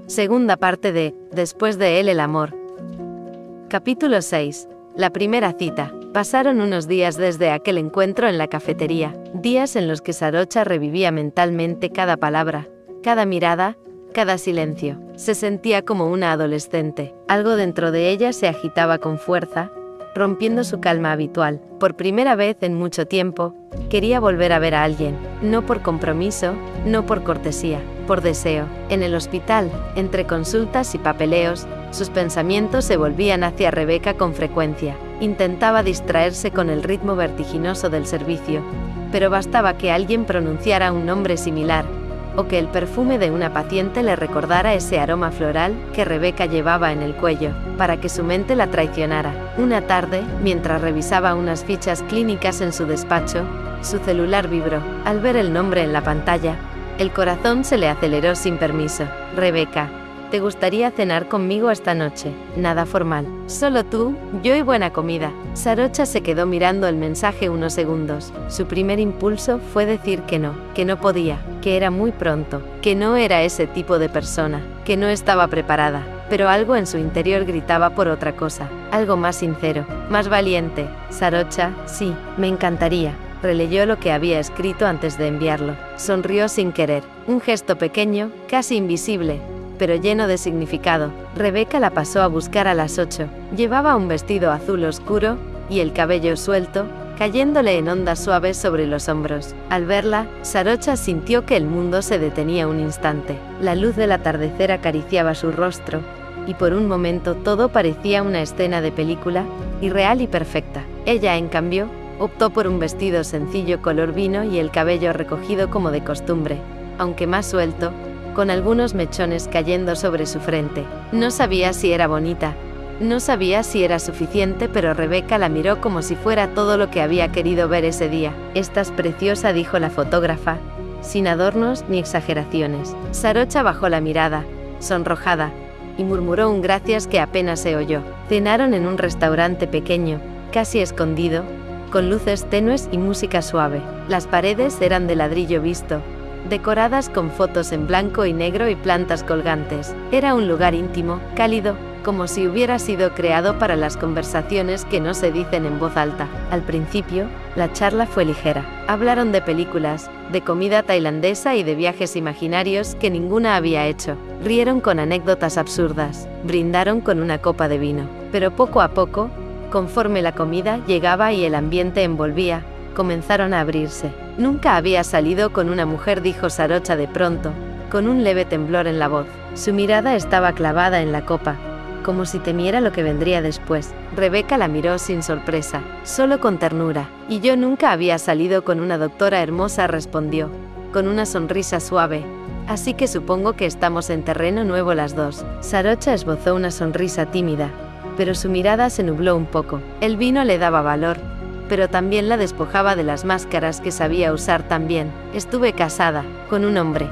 Segunda parte de Después de él el amor. Capítulo 6. La primera cita. Pasaron unos días desde aquel encuentro en la cafetería, días en los que Sarocha revivía mentalmente cada palabra, cada mirada, cada silencio. Se sentía como una adolescente. Algo dentro de ella se agitaba con fuerza, rompiendo su calma habitual. Por primera vez en mucho tiempo, quería volver a ver a alguien, no por compromiso, no por cortesía, por deseo. En el hospital, entre consultas y papeleos, sus pensamientos se volvían hacia Rebeca con frecuencia. Intentaba distraerse con el ritmo vertiginoso del servicio, pero bastaba que alguien pronunciara un nombre similar, o que el perfume de una paciente le recordara ese aroma floral que Rebeca llevaba en el cuello, para que su mente la traicionara. Una tarde, mientras revisaba unas fichas clínicas en su despacho, su celular vibró. Al ver el nombre en la pantalla, el corazón se le aceleró sin permiso. Rebeca, ¿te gustaría cenar conmigo esta noche? Nada formal. Solo tú, yo y buena comida. Sarocha se quedó mirando el mensaje unos segundos. Su primer impulso fue decir que no podía, que era muy pronto, que no era ese tipo de persona, que no estaba preparada. Pero algo en su interior gritaba por otra cosa, algo más sincero, más valiente. Sarocha, sí, me encantaría. Releyó lo que había escrito antes de enviarlo. Sonrió sin querer. Un gesto pequeño, casi invisible, pero lleno de significado. Rebeca la pasó a buscar a las 8. Llevaba un vestido azul oscuro, y el cabello suelto, cayéndole en ondas suaves sobre los hombros. Al verla, Sarocha sintió que el mundo se detenía un instante. La luz del atardecer acariciaba su rostro, y por un momento todo parecía una escena de película, irreal y perfecta. Ella, en cambio, optó por un vestido sencillo color vino y el cabello recogido como de costumbre, aunque más suelto, con algunos mechones cayendo sobre su frente. No sabía si era bonita, no sabía si era suficiente, pero Rebeca la miró como si fuera todo lo que había querido ver ese día. «Estás preciosa», dijo la fotógrafa, sin adornos ni exageraciones. Sarocha bajó la mirada, sonrojada, y murmuró un gracias que apenas se oyó. Cenaron en un restaurante pequeño, casi escondido, con luces tenues y música suave. Las paredes eran de ladrillo visto, decoradas con fotos en blanco y negro y plantas colgantes. Era un lugar íntimo, cálido, como si hubiera sido creado para las conversaciones que no se dicen en voz alta. Al principio, la charla fue ligera. Hablaron de películas, de comida tailandesa y de viajes imaginarios que ninguna había hecho. Rieron con anécdotas absurdas, brindaron con una copa de vino. Pero poco a poco, conforme la comida llegaba y el ambiente envolvía, comenzaron a abrirse. «Nunca había salido con una mujer», dijo Sarocha de pronto, con un leve temblor en la voz. Su mirada estaba clavada en la copa, como si temiera lo que vendría después. Rebeca la miró sin sorpresa, solo con ternura. «Y yo nunca había salido con una doctora hermosa», respondió, con una sonrisa suave. «Así que supongo que estamos en terreno nuevo las dos». Sarocha esbozó una sonrisa tímida, pero su mirada se nubló un poco. El vino le daba valor, pero también la despojaba de las máscaras que sabía usar tan bien. «Estuve casada, con un hombre.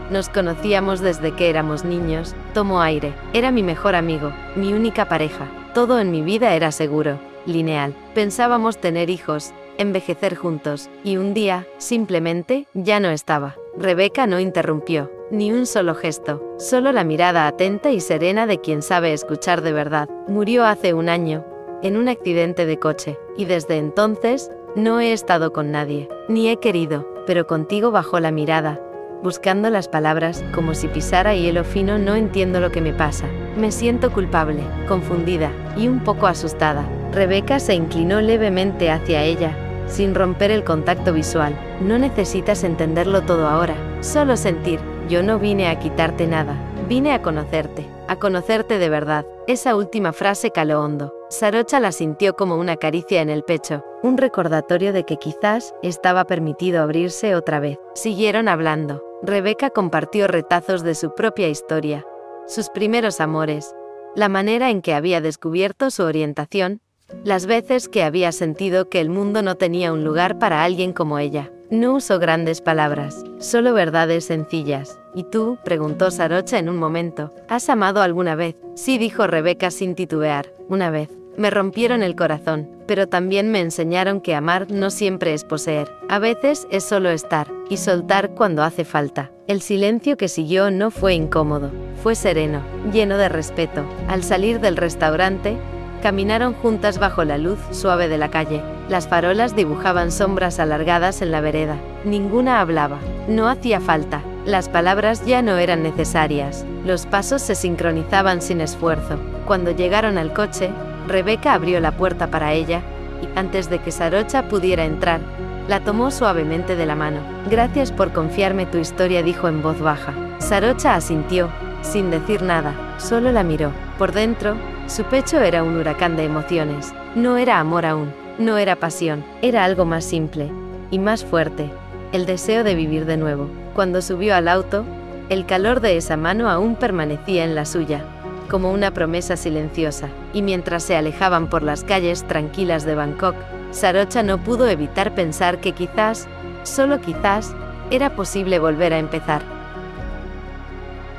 Nos conocíamos desde que éramos niños», tomó aire. «Era mi mejor amigo, mi única pareja. Todo en mi vida era seguro, lineal. Pensábamos tener hijos, envejecer juntos, y un día, simplemente, ya no estaba». Rebeca no interrumpió, ni un solo gesto, solo la mirada atenta y serena de quien sabe escuchar de verdad. «Murió hace un año, en un accidente de coche, y desde entonces, no he estado con nadie, ni he querido, pero contigo». Bajó la mirada, buscando las palabras, como si pisara hielo fino. «No entiendo lo que me pasa. Me siento culpable, confundida, y un poco asustada». Rebeca se inclinó levemente hacia ella, sin romper el contacto visual. «No necesitas entenderlo todo ahora, solo sentir. Yo no vine a quitarte nada, vine a conocerte de verdad». Esa última frase caló hondo. Sarocha la sintió como una caricia en el pecho, un recordatorio de que quizás estaba permitido abrirse otra vez. Siguieron hablando. Rebeca compartió retazos de su propia historia, sus primeros amores, la manera en que había descubierto su orientación, las veces que había sentido que el mundo no tenía un lugar para alguien como ella. No usó grandes palabras, solo verdades sencillas. «¿Y tú?», preguntó Sarocha en un momento. «¿Has amado alguna vez?». «Sí», dijo Rebeca sin titubear. «Una vez». me rompieron el corazón, pero también me enseñaron que amar no siempre es poseer. A veces es solo estar y soltar cuando hace falta. El silencio que siguió no fue incómodo, fue sereno, lleno de respeto. Al salir del restaurante, caminaron juntas bajo la luz suave de la calle. Las farolas dibujaban sombras alargadas en la vereda. Ninguna hablaba. No hacía falta. Las palabras ya no eran necesarias. Los pasos se sincronizaban sin esfuerzo. Cuando llegaron al coche, Rebeca abrió la puerta para ella, y antes de que Sarocha pudiera entrar, la tomó suavemente de la mano. Gracias por confiarme tu historia, dijo en voz baja. Sarocha asintió, sin decir nada, solo la miró. Por dentro, su pecho era un huracán de emociones. No era amor aún, no era pasión, era algo más simple y más fuerte, el deseo de vivir de nuevo. Cuando subió al auto, el calor de esa mano aún permanecía en la suya, como una promesa silenciosa, y mientras se alejaban por las calles tranquilas de Bangkok, Sarocha no pudo evitar pensar que quizás, solo quizás, era posible volver a empezar.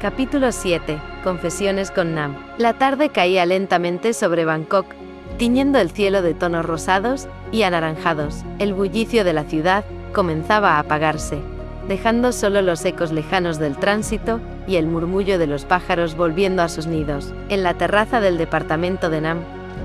Capítulo 7. Confesiones con Nam. La tarde caía lentamente sobre Bangkok, tiñendo el cielo de tonos rosados y anaranjados. El bullicio de la ciudad comenzaba a apagarse, dejando solo los ecos lejanos del tránsito y el murmullo de los pájaros volviendo a sus nidos. En la terraza del departamento de Nam,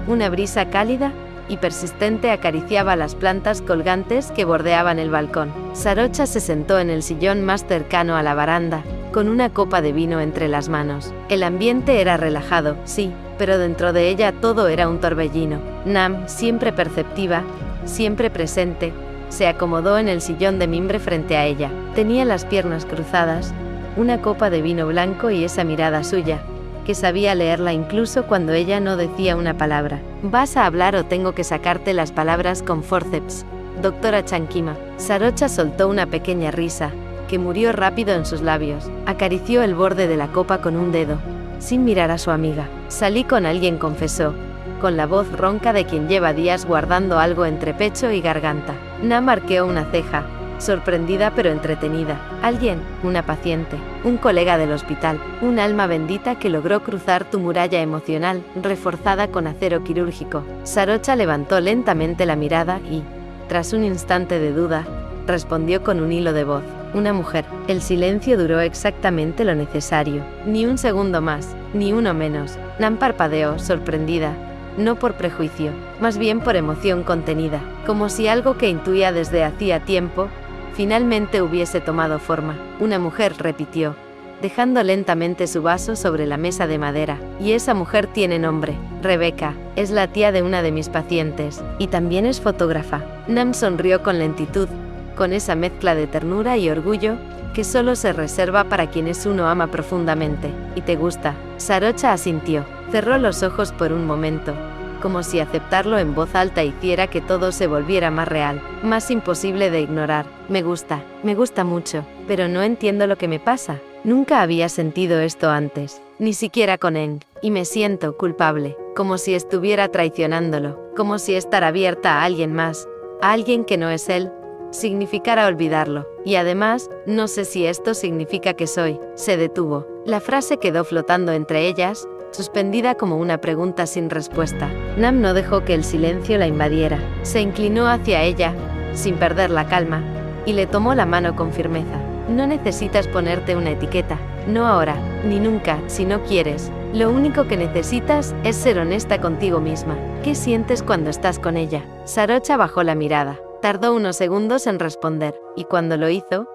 una brisa cálida y persistente acariciaba las plantas colgantes que bordeaban el balcón. Sarocha se sentó en el sillón más cercano a la baranda, con una copa de vino entre las manos. El ambiente era relajado, sí, pero dentro de ella todo era un torbellino. Nam, siempre perceptiva, siempre presente, se acomodó en el sillón de mimbre frente a ella. Tenía las piernas cruzadas, una copa de vino blanco y esa mirada suya, que sabía leerla incluso cuando ella no decía una palabra. ¿Vas a hablar o tengo que sacarte las palabras con forceps, doctora Chankima? Sarocha soltó una pequeña risa, que murió rápido en sus labios. Acarició el borde de la copa con un dedo, sin mirar a su amiga. Salí con alguien, confesó, con la voz ronca de quien lleva días guardando algo entre pecho y garganta. Nam arqueó una ceja, sorprendida pero entretenida. Alguien, una paciente, un colega del hospital, un alma bendita que logró cruzar tu muralla emocional, reforzada con acero quirúrgico. Sarocha levantó lentamente la mirada y, tras un instante de duda, respondió con un hilo de voz. Una mujer. El silencio duró exactamente lo necesario. Ni un segundo más, ni uno menos. Nam parpadeó, sorprendida. No por prejuicio, más bien por emoción contenida, como si algo que intuía desde hacía tiempo, finalmente hubiese tomado forma. Una mujer, repitió, dejando lentamente su vaso sobre la mesa de madera. Y esa mujer tiene nombre. Rebeca, es la tía de una de mis pacientes, y también es fotógrafa. Nam sonrió con lentitud, con esa mezcla de ternura y orgullo, que solo se reserva para quienes uno ama profundamente. ¿Y te gusta? Sarocha asintió. Cerró los ojos por un momento, como si aceptarlo en voz alta hiciera que todo se volviera más real, más imposible de ignorar. Me gusta mucho, pero no entiendo lo que me pasa. Nunca había sentido esto antes, ni siquiera con Eng, y me siento culpable, como si estuviera traicionándolo, como si estar abierta a alguien más, a alguien que no es él, significara olvidarlo. Y además, no sé si esto significa que soy. Se detuvo. La frase quedó flotando entre ellas, suspendida como una pregunta sin respuesta. Nam no dejó que el silencio la invadiera. Se inclinó hacia ella, sin perder la calma, y le tomó la mano con firmeza. No necesitas ponerte una etiqueta, no ahora, ni nunca, si no quieres. Lo único que necesitas es ser honesta contigo misma. ¿Qué sientes cuando estás con ella? Sarocha bajó la mirada. Tardó unos segundos en responder, y cuando lo hizo,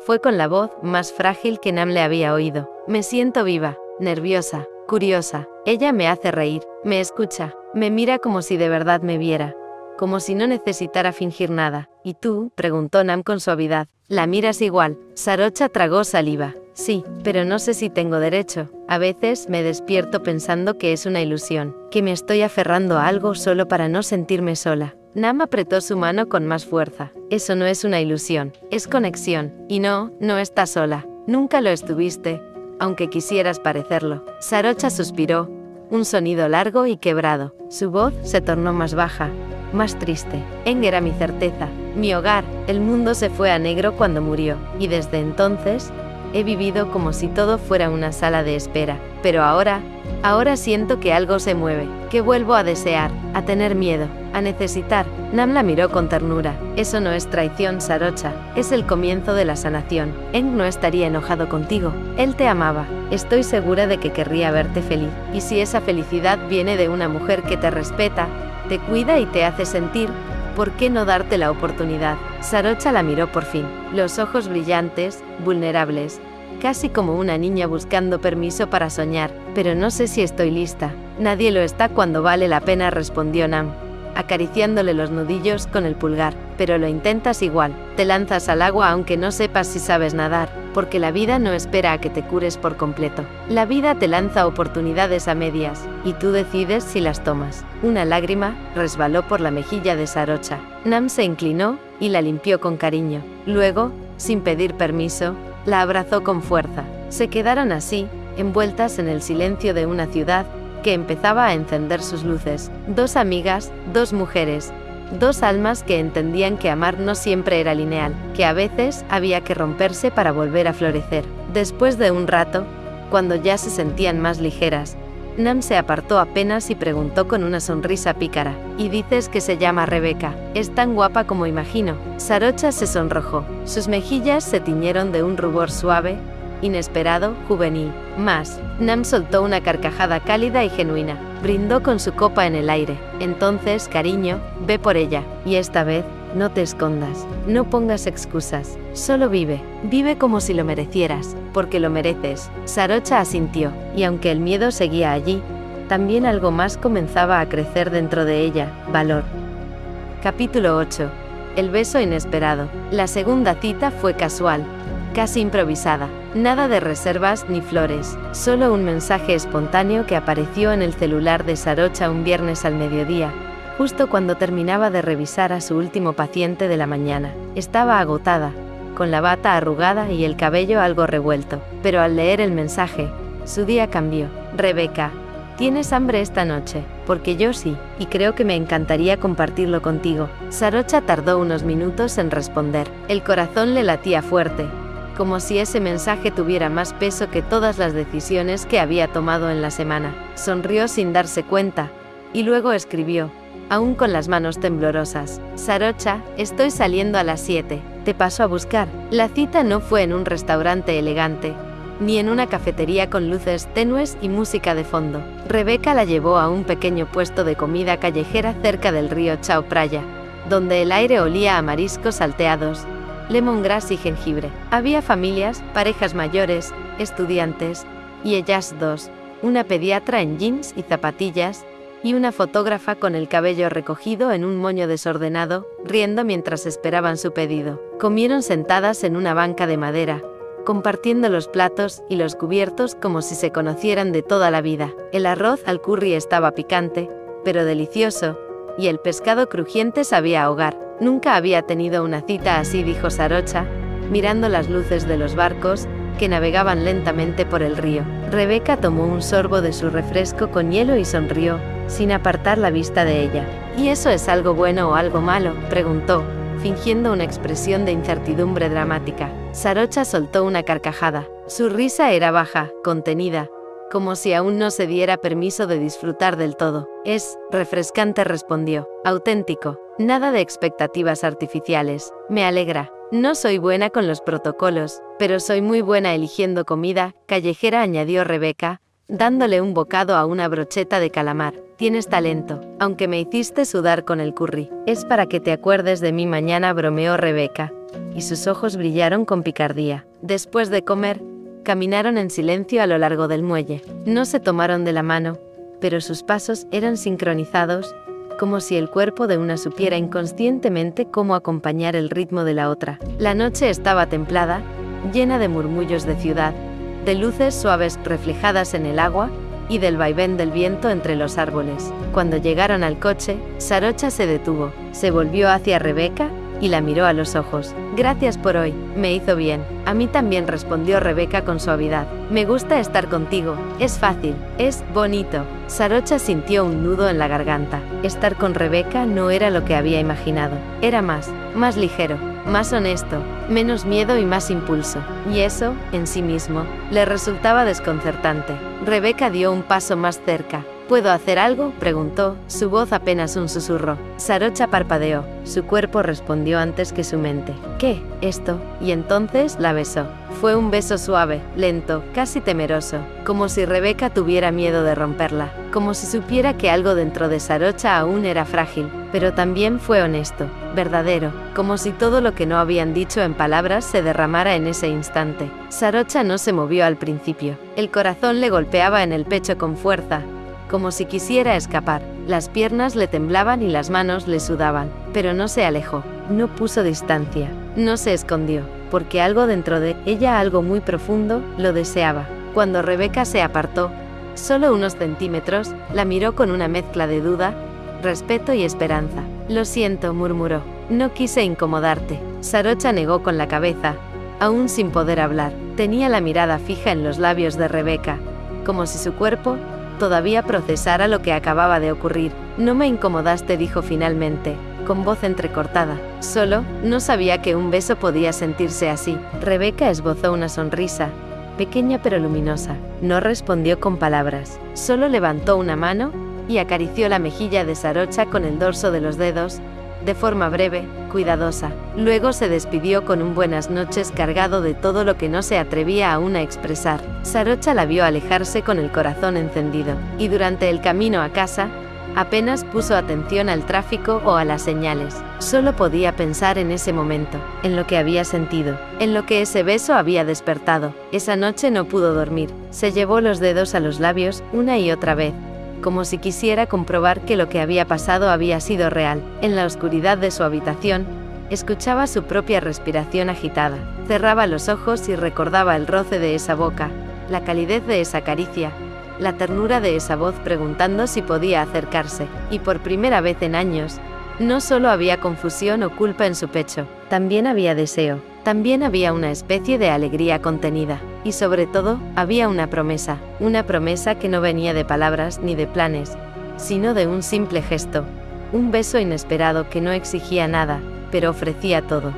fue con la voz más frágil que Nam le había oído. Me siento viva, nerviosa, curiosa. Ella me hace reír, me escucha, me mira como si de verdad me viera, como si no necesitara fingir nada. ¿Y tú?, preguntó Nam con suavidad. La miras igual. Sarocha tragó saliva. Sí, pero no sé si tengo derecho. A veces me despierto pensando que es una ilusión, que me estoy aferrando a algo solo para no sentirme sola. Nam apretó su mano con más fuerza. Eso no es una ilusión, es conexión. Y no estás sola. Nunca lo estuviste, aunque quisieras parecerlo. Sarocha suspiró, un sonido largo y quebrado. Su voz se tornó más baja, más triste. Eng era mi certeza, mi hogar. El mundo se fue a negro cuando murió, y desde entonces he vivido como si todo fuera una sala de espera. Pero ahora, Ahora siento que algo se mueve, que vuelvo a desear, a tener miedo, a necesitar. Nam la miró con ternura. Eso no es traición, Sarocha, es el comienzo de la sanación. Eng no estaría enojado contigo. Él te amaba. Estoy segura de que querría verte feliz. Y si esa felicidad viene de una mujer que te respeta, te cuida y te hace sentir, ¿por qué no darte la oportunidad? Sarocha la miró por fin. Los ojos brillantes, vulnerables, casi como una niña buscando permiso para soñar. Pero no sé si estoy lista. Nadie lo está cuando vale la pena, respondió Nam, acariciándole los nudillos con el pulgar. Pero lo intentas igual. Te lanzas al agua aunque no sepas si sabes nadar, porque la vida no espera a que te cures por completo. La vida te lanza oportunidades a medias, y tú decides si las tomas. Una lágrima resbaló por la mejilla de Sarocha. Nam se inclinó y la limpió con cariño. Luego, sin pedir permiso, la abrazó con fuerza. Se quedaron así, envueltas en el silencio de una ciudad que empezaba a encender sus luces. Dos amigas, dos mujeres, dos almas que entendían que amar no siempre era lineal, que a veces había que romperse para volver a florecer. Después de un rato, cuando ya se sentían más ligeras, Nam se apartó apenas y preguntó con una sonrisa pícara: ¿Y dices que se llama Rebeca? Es tan guapa como imagino. Sarocha se sonrojó. Sus mejillas se tiñeron de un rubor suave, inesperado, juvenil. Más, Nam soltó una carcajada cálida y genuina. Brindó con su copa en el aire. Entonces, cariño, ve por ella. Y esta vez, no te escondas. No pongas excusas. Solo vive. Vive como si lo merecieras, porque lo mereces. Sarocha asintió, y aunque el miedo seguía allí, también algo más comenzaba a crecer dentro de ella: valor. Capítulo 8. El beso inesperado. La segunda cita fue casual, casi improvisada. Nada de reservas ni flores, solo un mensaje espontáneo que apareció en el celular de Sarocha un viernes al mediodía, justo cuando terminaba de revisar a su último paciente de la mañana. Estaba agotada, con la bata arrugada y el cabello algo revuelto, pero al leer el mensaje, su día cambió. Rebeca, ¿tienes hambre esta noche? Porque yo sí, y creo que me encantaría compartirlo contigo. Sarocha tardó unos minutos en responder. El corazón le latía fuerte, como si ese mensaje tuviera más peso que todas las decisiones que había tomado en la semana. Sonrió sin darse cuenta, y luego escribió, aún con las manos temblorosas: Sarocha, estoy saliendo a las 7, te paso a buscar. La cita no fue en un restaurante elegante, ni en una cafetería con luces tenues y música de fondo. Rebeca la llevó a un pequeño puesto de comida callejera cerca del río Chao Phraya, donde el aire olía a mariscos salteados, lemongrass y jengibre. Había familias, parejas mayores, estudiantes, y ellas dos, una pediatra en jeans y zapatillas, y una fotógrafa con el cabello recogido en un moño desordenado, riendo mientras esperaban su pedido. Comieron sentadas en una banca de madera, compartiendo los platos y los cubiertos como si se conocieran de toda la vida. El arroz al curry estaba picante, pero delicioso, y el pescado crujiente sabía a hogar. Nunca había tenido una cita así, dijo Sarocha, mirando las luces de los barcos que navegaban lentamente por el río. Rebeca tomó un sorbo de su refresco con hielo y sonrió, sin apartar la vista de ella. ¿Y eso es algo bueno o algo malo?, preguntó, fingiendo una expresión de incertidumbre dramática. Sarocha soltó una carcajada. Su risa era baja, contenida, como si aún no se diera permiso de disfrutar del todo. Es refrescante, respondió. Auténtico. Nada de expectativas artificiales. Me alegra. No soy buena con los protocolos, pero soy muy buena eligiendo comida callejera, añadió Rebeca, dándole un bocado a una brocheta de calamar. Tienes talento, aunque me hiciste sudar con el curry. Es para que te acuerdes de mí mañana, bromeó Rebeca, y sus ojos brillaron con picardía. Después de comer, caminaron en silencio a lo largo del muelle. No se tomaron de la mano, pero sus pasos eran sincronizados, como si el cuerpo de una supiera inconscientemente cómo acompañar el ritmo de la otra. La noche estaba templada, llena de murmullos de ciudad, de luces suaves reflejadas en el agua, y del vaivén del viento entre los árboles. Cuando llegaron al coche, Sarocha se detuvo, se volvió hacia Rebeca y la miró a los ojos. Gracias por hoy, me hizo bien. A mí también, respondió Rebeca con suavidad. Me gusta estar contigo, es fácil, es bonito. Sarocha sintió un nudo en la garganta. Estar con Rebeca no era lo que había imaginado. Era más ligero, más honesto, menos miedo y más impulso. Y eso, en sí mismo, le resultaba desconcertante. Rebeca dio un paso más cerca. ¿Puedo hacer algo?, preguntó, su voz apenas un susurro. Sarocha parpadeó. Su cuerpo respondió antes que su mente. ¿Qué? ¿Esto? Y entonces la besó. Fue un beso suave, lento, casi temeroso, como si Rebeca tuviera miedo de romperla, como si supiera que algo dentro de Sarocha aún era frágil, pero también fue honesto, verdadero, como si todo lo que no habían dicho en palabras se derramara en ese instante. Sarocha no se movió al principio. El corazón le golpeaba en el pecho con fuerza, como si quisiera escapar. Las piernas le temblaban y las manos le sudaban, pero no se alejó, no puso distancia, no se escondió, porque algo dentro de ella, algo muy profundo, lo deseaba. Cuando Rebeca se apartó, solo unos centímetros, la miró con una mezcla de duda, respeto y esperanza. Lo siento, murmuró, no quise incomodarte. Sarocha negó con la cabeza, aún sin poder hablar. Tenía la mirada fija en los labios de Rebeca, como si su cuerpo todavía procesara lo que acababa de ocurrir. No me incomodaste, dijo finalmente, con voz entrecortada. Solo, no sabía que un beso podía sentirse así. Rebeca esbozó una sonrisa, pequeña pero luminosa. No respondió con palabras, solo levantó una mano y acarició la mejilla de Sarocha con el dorso de los dedos, de forma breve, cuidadosa. Luego se despidió con un buenas noches cargado de todo lo que no se atrevía aún a expresar. Sarocha la vio alejarse con el corazón encendido, y durante el camino a casa, apenas puso atención al tráfico o a las señales. Solo podía pensar en ese momento, en lo que había sentido, en lo que ese beso había despertado. Esa noche no pudo dormir. Se llevó los dedos a los labios una y otra vez, como si quisiera comprobar que lo que había pasado había sido real. En la oscuridad de su habitación, escuchaba su propia respiración agitada. Cerraba los ojos y recordaba el roce de esa boca, la calidez de esa caricia, la ternura de esa voz preguntando si podía acercarse. Y por primera vez en años, no solo había confusión o culpa en su pecho, también había deseo, también había una especie de alegría contenida. Y sobre todo, había una promesa que no venía de palabras ni de planes, sino de un simple gesto, un beso inesperado que no exigía nada, pero ofrecía todo.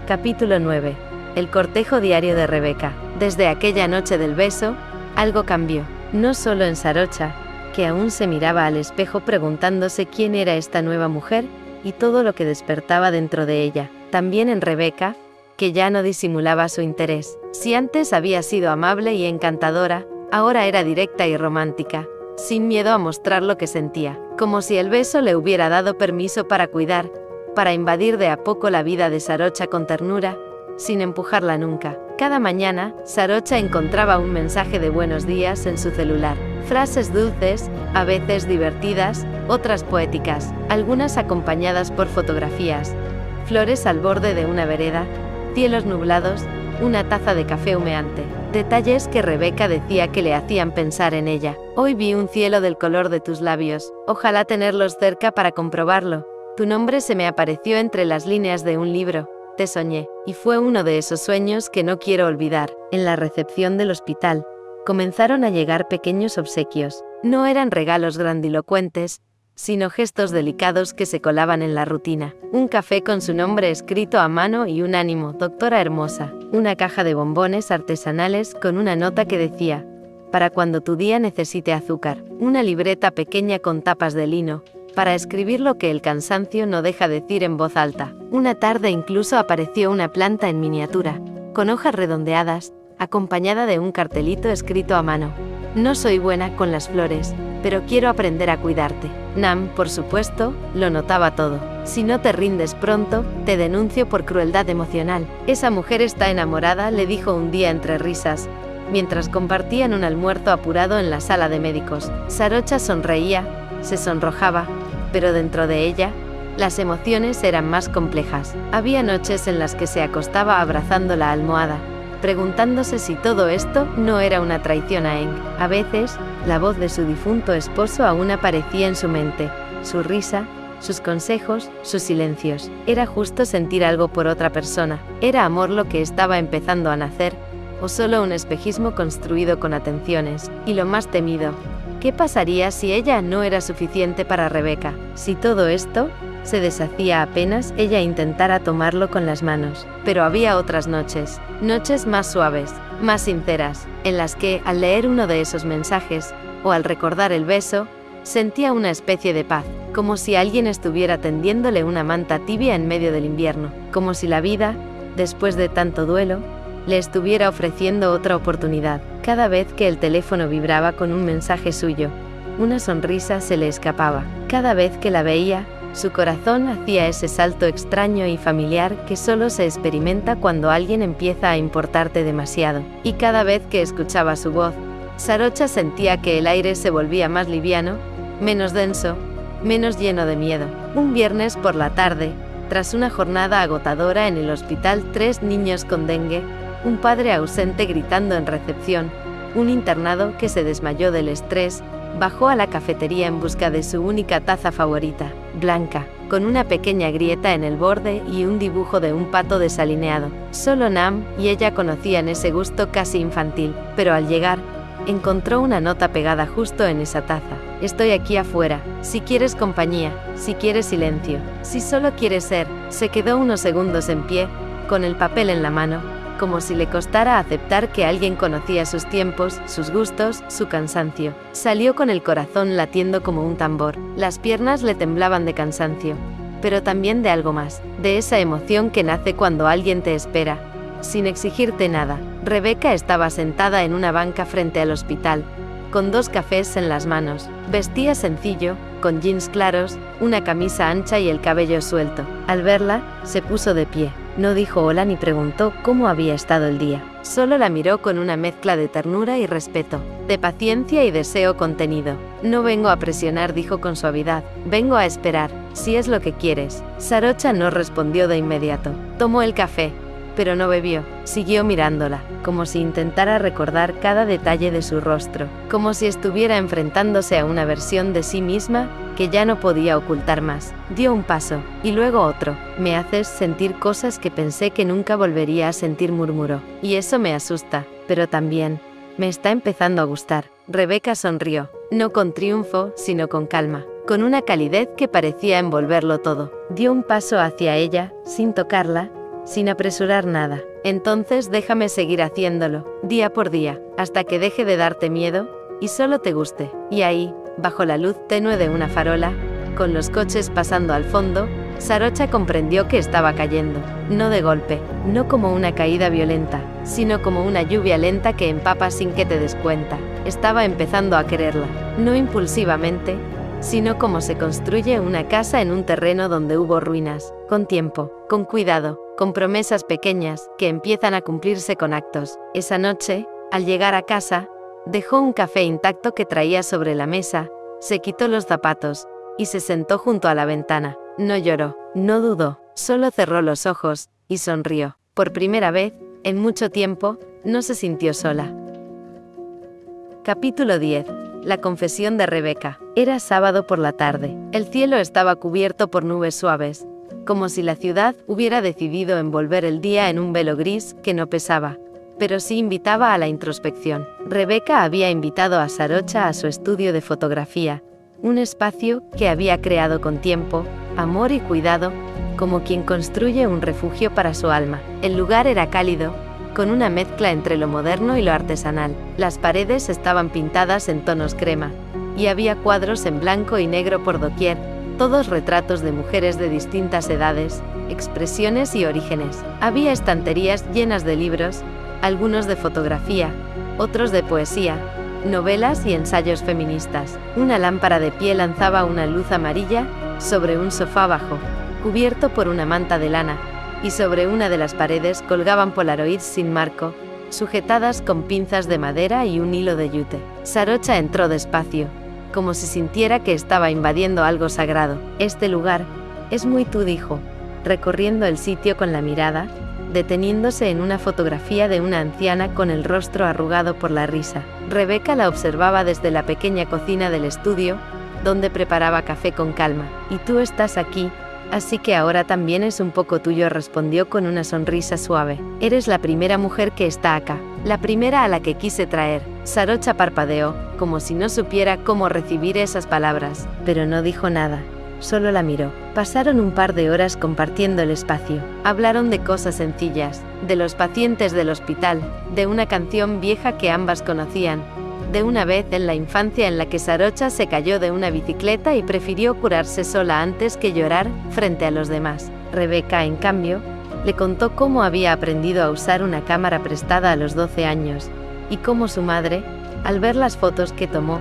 Capítulo 9. El cortejo diario de Rebeca. Desde aquella noche del beso, algo cambió, no solo en Sarocha, que aún se miraba al espejo preguntándose quién era esta nueva mujer, y todo lo que despertaba dentro de ella, también en Rebeca, que ya no disimulaba su interés. Si antes había sido amable y encantadora, ahora era directa y romántica, sin miedo a mostrar lo que sentía, como si el beso le hubiera dado permiso para cuidar, para invadir de a poco la vida de Sarocha con ternura, sin empujarla nunca. Cada mañana, Sarocha encontraba un mensaje de buenos días en su celular. Frases dulces, a veces divertidas, otras poéticas, algunas acompañadas por fotografías, flores al borde de una vereda, cielos nublados, una taza de café humeante. Detalles que Rebeca decía que le hacían pensar en ella. Hoy vi un cielo del color de tus labios. Ojalá tenerlos cerca para comprobarlo. Tu nombre se me apareció entre las líneas de un libro. Te soñé, y fue uno de esos sueños que no quiero olvidar. En la recepción del hospital, comenzaron a llegar pequeños obsequios. No eran regalos grandilocuentes, sino gestos delicados que se colaban en la rutina. Un café con su nombre escrito a mano y un ánimo, doctora hermosa. Una caja de bombones artesanales con una nota que decía, para cuando tu día necesite azúcar. Una libreta pequeña con tapas de lino, para escribir lo que el cansancio no deja decir en voz alta. Una tarde incluso apareció una planta en miniatura, con hojas redondeadas, acompañada de un cartelito escrito a mano. No soy buena con las flores, pero quiero aprender a cuidarte. Nam, por supuesto, lo notaba todo. Si no te rindes pronto, te denuncio por crueldad emocional. Esa mujer está enamorada, le dijo un día entre risas, mientras compartían un almuerzo apurado en la sala de médicos. Sarocha sonreía, se sonrojaba, pero dentro de ella, las emociones eran más complejas. Había noches en las que se acostaba abrazando la almohada, preguntándose si todo esto no era una traición a Eng. A veces, la voz de su difunto esposo aún aparecía en su mente, su risa, sus consejos, sus silencios. Era justo sentir algo por otra persona. ¿Era amor lo que estaba empezando a nacer, o solo un espejismo construido con atenciones? Y lo más temido, ¿qué pasaría si ella no era suficiente para Rebeca? Si todo esto se deshacía apenas ella intentara tomarlo con las manos. Pero había otras noches, noches más suaves, más sinceras, en las que, al leer uno de esos mensajes, o al recordar el beso, sentía una especie de paz, como si alguien estuviera tendiéndole una manta tibia en medio del invierno, como si la vida, después de tanto duelo, le estuviera ofreciendo otra oportunidad. Cada vez que el teléfono vibraba con un mensaje suyo, una sonrisa se le escapaba. Cada vez que la veía, su corazón hacía ese salto extraño y familiar que solo se experimenta cuando alguien empieza a importarte demasiado. Y cada vez que escuchaba su voz, Sarocha sentía que el aire se volvía más liviano, menos denso, menos lleno de miedo. Un viernes por la tarde, tras una jornada agotadora en el hospital, 3 niños con dengue, un padre ausente gritando en recepción, un internado que se desmayó del estrés, bajó a la cafetería en busca de su única taza favorita, blanca, con una pequeña grieta en el borde y un dibujo de un pato desalineado. Solo Nam y ella conocían ese gusto casi infantil, pero al llegar, encontró una nota pegada justo en esa taza. Estoy aquí afuera, si quieres compañía, si quieres silencio, si solo quieres ser. Se quedó unos segundos en pie, con el papel en la mano, como si le costara aceptar que alguien conocía sus tiempos, sus gustos, su cansancio. Salió con el corazón latiendo como un tambor. Las piernas le temblaban de cansancio, pero también de algo más, de esa emoción que nace cuando alguien te espera, sin exigirte nada. Rebeca estaba sentada en una banca frente al hospital, con 2 cafés en las manos. Vestía sencillo, con jeans claros, una camisa ancha y el cabello suelto. Al verla, se puso de pie. No dijo hola ni preguntó cómo había estado el día. Solo la miró con una mezcla de ternura y respeto, de paciencia y deseo contenido. No vengo a presionar, dijo con suavidad. Vengo a esperar, si es lo que quieres. Sarocha no respondió de inmediato. Tomó el café, pero no bebió. Siguió mirándola, como si intentara recordar cada detalle de su rostro, como si estuviera enfrentándose a una versión de sí misma que ya no podía ocultar más. Dio un paso, y luego otro. Me haces sentir cosas que pensé que nunca volvería a sentir, murmuró. Y eso me asusta, pero también me está empezando a gustar. Rebeca sonrió, no con triunfo, sino con calma, con una calidez que parecía envolverlo todo. Dio un paso hacia ella, sin tocarla, sin apresurar nada. Entonces déjame seguir haciéndolo, día por día, hasta que deje de darte miedo, y solo te guste. Y ahí, bajo la luz tenue de una farola, con los coches pasando al fondo, Sarocha comprendió que estaba cayendo. No de golpe, no como una caída violenta, sino como una lluvia lenta que empapa sin que te des cuenta. Estaba empezando a quererla, no impulsivamente, sino como se construye una casa en un terreno donde hubo ruinas, con tiempo, con cuidado, con promesas pequeñas, que empiezan a cumplirse con actos. Esa noche, al llegar a casa, dejó un café intacto que traía sobre la mesa, se quitó los zapatos, y se sentó junto a la ventana. No lloró, no dudó, solo cerró los ojos, y sonrió. Por primera vez, en mucho tiempo, no se sintió sola. Capítulo 10. La confesión de Rebeca. Era sábado por la tarde. El cielo estaba cubierto por nubes suaves, como si la ciudad hubiera decidido envolver el día en un velo gris que no pesaba, pero sí invitaba a la introspección. Rebeca había invitado a Sarocha a su estudio de fotografía, un espacio que había creado con tiempo, amor y cuidado, como quien construye un refugio para su alma. El lugar era cálido, con una mezcla entre lo moderno y lo artesanal. Las paredes estaban pintadas en tonos crema, y había cuadros en blanco y negro por doquier, todos retratos de mujeres de distintas edades, expresiones y orígenes. Había estanterías llenas de libros, algunos de fotografía, otros de poesía, novelas y ensayos feministas. Una lámpara de pie lanzaba una luz amarilla sobre un sofá bajo, cubierto por una manta de lana, y sobre una de las paredes colgaban polaroids sin marco, sujetadas con pinzas de madera y un hilo de yute. Sarocha entró despacio, como si sintiera que estaba invadiendo algo sagrado. Este lugar es muy tú, dijo, recorriendo el sitio con la mirada, deteniéndose en una fotografía de una anciana con el rostro arrugado por la risa. Rebeca la observaba desde la pequeña cocina del estudio, donde preparaba café con calma. Y tú estás aquí, así que ahora también es un poco tuyo, respondió con una sonrisa suave. Eres la primera mujer que está acá, la primera a la que quise traer. Sarocha parpadeó, como si no supiera cómo recibir esas palabras, pero no dijo nada. solo la miró. Pasaron un par de horas compartiendo el espacio. Hablaron de cosas sencillas, de los pacientes del hospital, de una canción vieja que ambas conocían, de una vez en la infancia en la que Sarocha se cayó de una bicicleta y prefirió curarse sola antes que llorar frente a los demás. Rebeca, en cambio, le contó cómo había aprendido a usar una cámara prestada a los 12 años, y cómo su madre, al ver las fotos que tomó,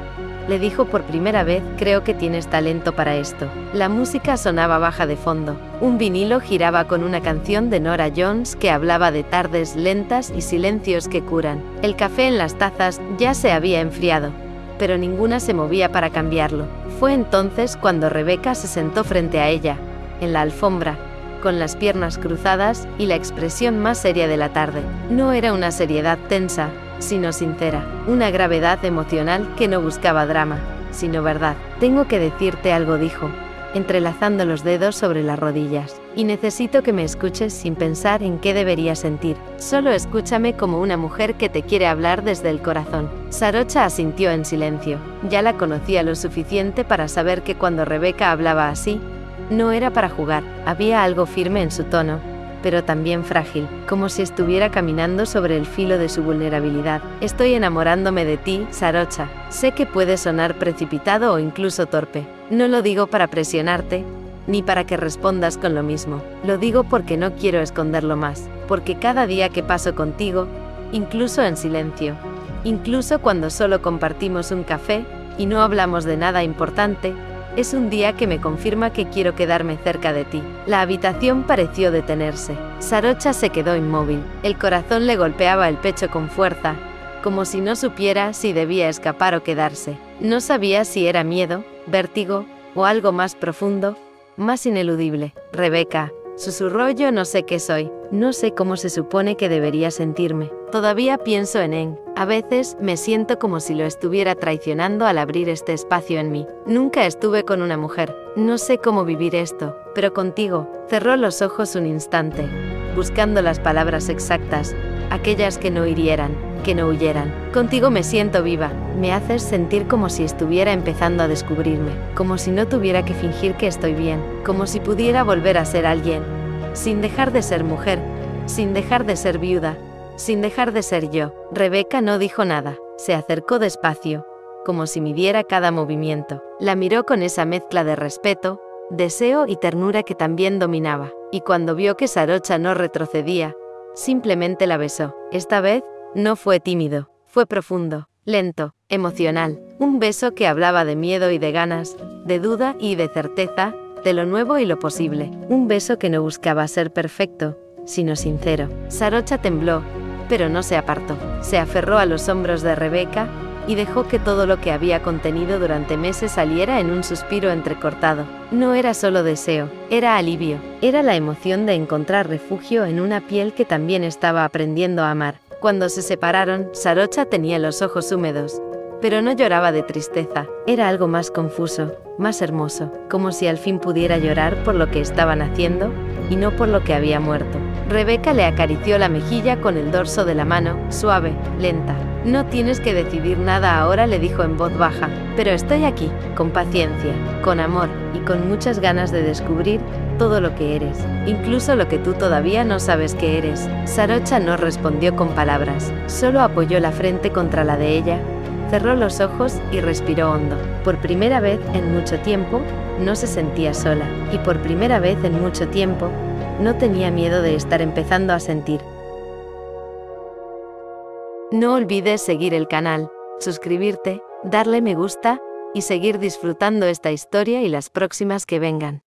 le dijo por primera vez: creo que tienes talento para esto. La música sonaba baja de fondo. Un vinilo giraba con una canción de Nora Jones que hablaba de tardes lentas y silencios que curan. El café en las tazas ya se había enfriado, pero ninguna se movía para cambiarlo. Fue entonces cuando Rebeca se sentó frente a ella, en la alfombra, con las piernas cruzadas y la expresión más seria de la tarde. No era una seriedad tensa, sino sincera, una gravedad emocional que no buscaba drama, sino verdad. Tengo que decirte algo, dijo, entrelazando los dedos sobre las rodillas, y necesito que me escuches sin pensar en qué debería sentir. Solo escúchame como una mujer que te quiere hablar desde el corazón. Sarocha asintió en silencio. Ya la conocía lo suficiente para saber que cuando Rebeca hablaba así, no era para jugar. Había algo firme en su tono, pero también frágil, como si estuviera caminando sobre el filo de su vulnerabilidad. Estoy enamorándome de ti, Sarocha. Sé que puede sonar precipitado o incluso torpe. No lo digo para presionarte, ni para que respondas con lo mismo. Lo digo porque no quiero esconderlo más, porque cada día que paso contigo, incluso en silencio, incluso cuando solo compartimos un café y no hablamos de nada importante, es un día que me confirma que quiero quedarme cerca de ti. La habitación pareció detenerse. Sarocha se quedó inmóvil. El corazón le golpeaba el pecho con fuerza, como si no supiera si debía escapar o quedarse. No sabía si era miedo, vértigo, o algo más profundo, más ineludible. Rebeca, susurró, yo no sé qué soy. No sé cómo se supone que debería sentirme. Todavía pienso en Eng. A veces me siento como si lo estuviera traicionando al abrir este espacio en mí. Nunca estuve con una mujer. No sé cómo vivir esto, pero contigo. Cerró los ojos un instante, buscando las palabras exactas, aquellas que no hirieran, que no huyeran. Contigo me siento viva. Me haces sentir como si estuviera empezando a descubrirme, como si no tuviera que fingir que estoy bien, como si pudiera volver a ser alguien, sin dejar de ser mujer, sin dejar de ser viuda, sin dejar de ser yo. Rebeca no dijo nada. Se acercó despacio, como si midiera cada movimiento. La miró con esa mezcla de respeto, deseo y ternura que también dominaba. Y cuando vio que Sarocha no retrocedía, simplemente la besó. Esta vez, no fue tímido, fue profundo, lento, emocional. Un beso que hablaba de miedo y de ganas, de duda y de certeza, de lo nuevo y lo posible. Un beso que no buscaba ser perfecto, sino sincero. Sarocha tembló, pero no se apartó. Se aferró a los hombros de Rebeca y dejó que todo lo que había contenido durante meses saliera en un suspiro entrecortado. No era solo deseo, era alivio. Era la emoción de encontrar refugio en una piel que también estaba aprendiendo a amar. Cuando se separaron, Sarocha tenía los ojos húmedos, pero no lloraba de tristeza. Era algo más confuso, más hermoso, como si al fin pudiera llorar por lo que estaban haciendo y no por lo que había muerto. Rebeca le acarició la mejilla con el dorso de la mano, suave, lenta. No tienes que decidir nada ahora, le dijo en voz baja, pero estoy aquí, con paciencia, con amor y con muchas ganas de descubrir todo lo que eres, incluso lo que tú todavía no sabes que eres. Sarocha no respondió con palabras, solo apoyó la frente contra la de ella, cerró los ojos y respiró hondo. Por primera vez en mucho tiempo, no se sentía sola, y por primera vez en mucho tiempo, no tenía miedo de estar empezando a sentir. No olvides seguir el canal, suscribirte, darle me gusta, y seguir disfrutando esta historia y las próximas que vengan.